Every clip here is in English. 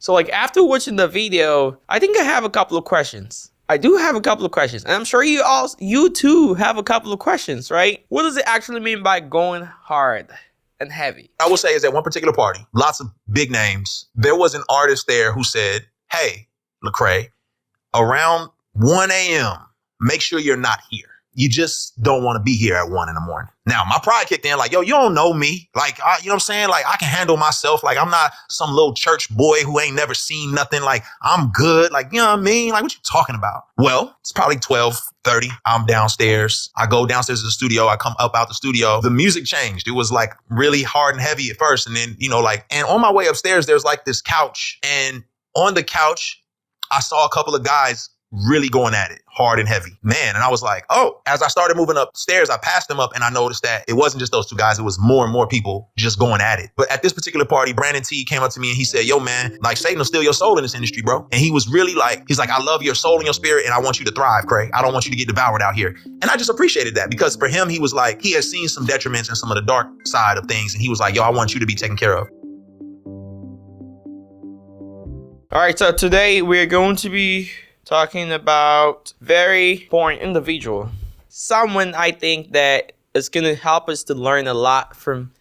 So like after watching the video, I think I have a couple of questions. I do have a couple of questions, and I'm sure you too have a couple of questions, right? What does it actually mean by going hard and heavy? I will say is at one particular party, lots of big names. There was an artist there who said, "Hey, Lecrae, around 1 a.m., make sure you're not here. You just don't want to be here at 1 in the morning." Now, my pride kicked in like, yo, you don't know me. Like, you know what I'm saying? Like, I can handle myself. Like, I'm not some little church boy who ain't never seen nothing. Like, I'm good. Like, you know what I mean? Like, what you talking about? Well, it's probably 12:30. I'm downstairs. I go downstairs to the studio. I come up out the studio. The music changed. It was like really hard and heavy at first. And then, and on my way upstairs, there's like this couch. And on the couch, I saw a couple of guys really going at it hard and heavy, man. And I was like, oh, as I started moving upstairs, I passed them up and I noticed that it wasn't just those two guys. It was more and more people just going at it. But at this particular party, Brandon T came up to me and he said, yo, man, like Satan will steal your soul in this industry, bro. And he was really like, he's like, I love your soul and your spirit and I want you to thrive, Craig. I don't want you to get devoured out here. And I just appreciated that because for him, he was like, he has seen some detriments and some of the dark side of things. And he was like, yo, I want you to be taken care of. All right, so today we're going to be talking about very important individual. Someone I think that is going to help us to learn a lot from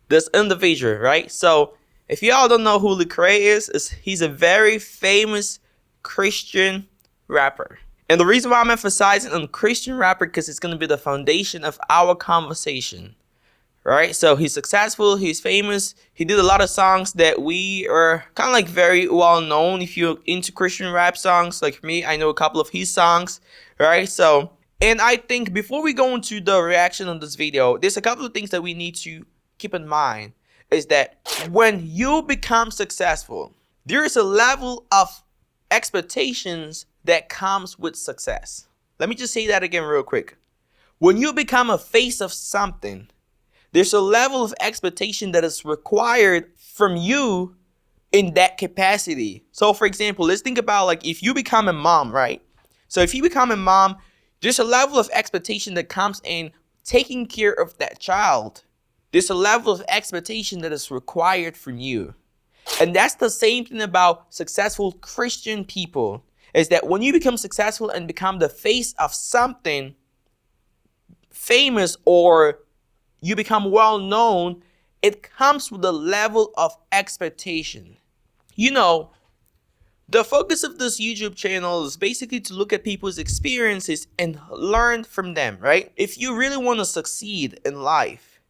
this individual, right? So if y'all don't know who Lecrae is he's a very famous Christian rapper. And the reason why I'm emphasizing on Christian rapper because it's going to be the foundation of our conversation. Right, so he's successful, he's famous, he did a lot of songs that we are kind of like very well known. If you're into Christian rap songs, like me, I know a couple of his songs, right? So, and I think before we go into the reaction on this video, there's a couple of things that we need to keep in mind, is that when you become successful, there is a level of expectations that comes with success. Let me just say that again real quick. When you become a face of something, there's a level of expectation that is required from you in that capacity. So for example, let's think about like if you become a mom, right? So if you become a mom, there's a level of expectation that comes in taking care of that child. There's a level of expectation that is required from you. And that's the same thing about successful Christian people, is that when you become successful and become the face of something famous or you become well known, it comes with a level of expectation. You know, the focus of this YouTube channel is basically to look at people's experiences and learn from them, right? If you really want to succeed in life,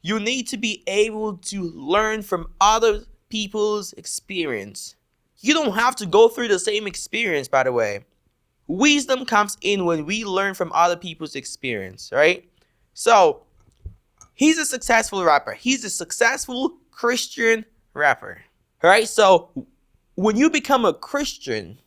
you need to be able to learn from other people's experience. You don't have to go through the same experience, by the way. Wisdom comes in when we learn from other people's experience, right? So, he's a successful rapper. He's a successful Christian rapper. All right, so when you become a Christian,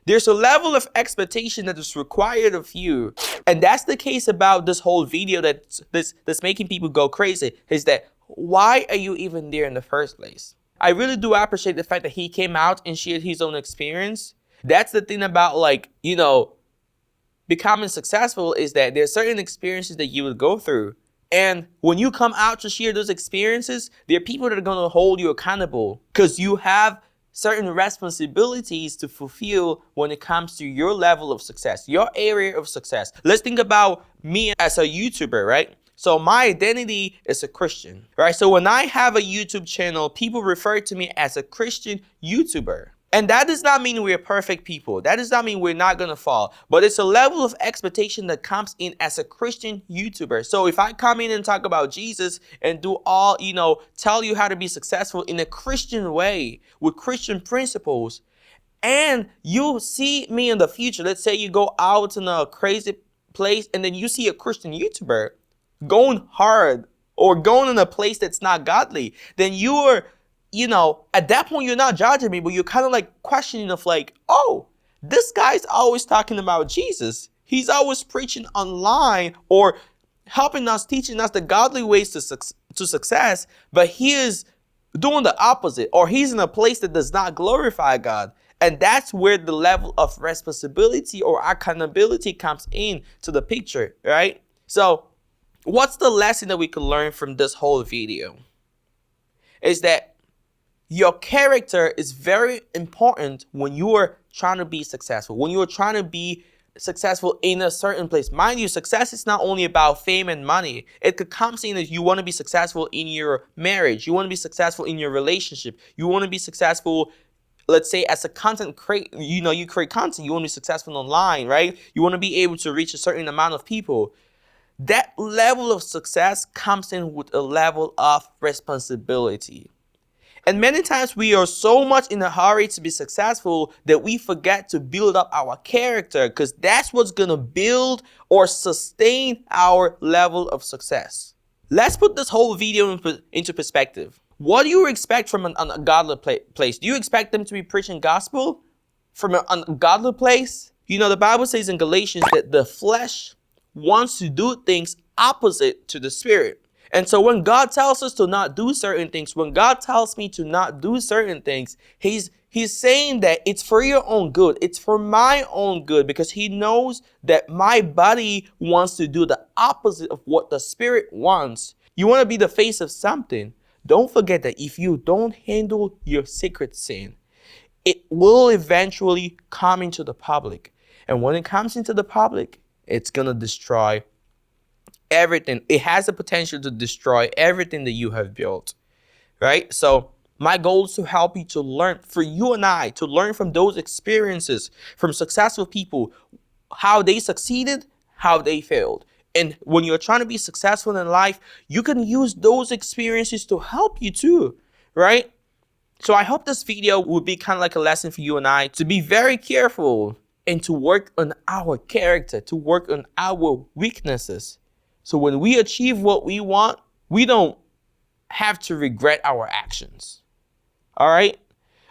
there's a level of expectation that is required of you. And that's the case about this whole video that's making people go crazy, is that why are you even there in the first place? I really do appreciate the fact that he came out and shared his own experience. That's the thing about becoming successful, is that there's certain experiences that you would go through. And when you come out to share those experiences, there are people that are going to hold you accountable because you have certain responsibilities to fulfill when it comes to your level of success, your area of success. Let's think about me as a YouTuber, right? So my identity is a Christian, right? So when I have a YouTube channel, people refer to me as a Christian YouTuber. And that does not mean we're perfect people. That does not mean we're not going to fall. But it's a level of expectation that comes in as a Christian YouTuber. So if I come in and talk about Jesus and do all, tell you how to be successful in a Christian way with Christian principles, and you see me in the future, let's say you go out in a crazy place and then you see a Christian YouTuber going hard or going in a place that's not godly, then you're at that point, you're not judging me, but you're kind of like questioning of like, oh, this guy's always talking about Jesus. He's always preaching online or helping us, teaching us the godly ways to success, but he is doing the opposite, or he's in a place that does not glorify God. And that's where the level of responsibility or accountability comes in to the picture, right? So what's the lesson that we can learn from this whole video? Is that Your character is very important when you are trying to be successful, when you are trying to be successful in a certain place. Mind you, success is not only about fame and money. It could come in that you want to be successful in your marriage. You want to be successful in your relationship. You want to be successful, let's say, as a content creator. You create content. You want to be successful online, right? You want to be able to reach a certain amount of people. That level of success comes in with a level of responsibility. And many times we are so much in a hurry to be successful that we forget to build up our character, because that's what's going to build or sustain our level of success. Let's put this whole video into perspective. What do you expect from an ungodly place? Do you expect them to be preaching gospel from an ungodly place? The Bible says in Galatians that the flesh wants to do things opposite to the spirit. And so when God tells us to not do certain things, when God tells me to not do certain things, He's saying that it's for your own good. It's for my own good, because He knows that my body wants to do the opposite of what the Spirit wants. You want to be the face of something. Don't forget that if you don't handle your secret sin, it will eventually come into the public. And when it comes into the public, it's going to destroy everything. It has the potential to destroy everything that you have built, right? So my goal is to help you to learn, for you and I, to learn from those experiences, from successful people, how they succeeded, how they failed. And when you're trying to be successful in life, you can use those experiences to help you too, right? So I hope this video would be kind of like a lesson for you and I to be very careful and to work on our character, to work on our weaknesses. So when we achieve what we want, we don't have to regret our actions. All right?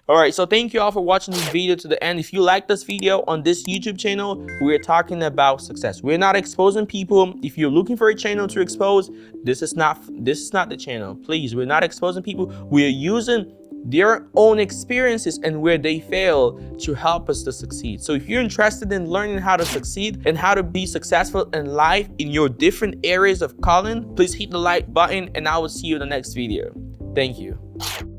All right, so thank you all for watching this video to the end. If you like this video on this YouTube channel, we're talking about success. We're not exposing people. If you're looking for a channel to expose, this is not the channel. Please, we're not exposing people. We're using their own experiences and where they fail to help us to succeed. So if you're interested in learning how to succeed and how to be successful in life in your different areas of calling, please hit the like button and I will see you in the next video. Thank you.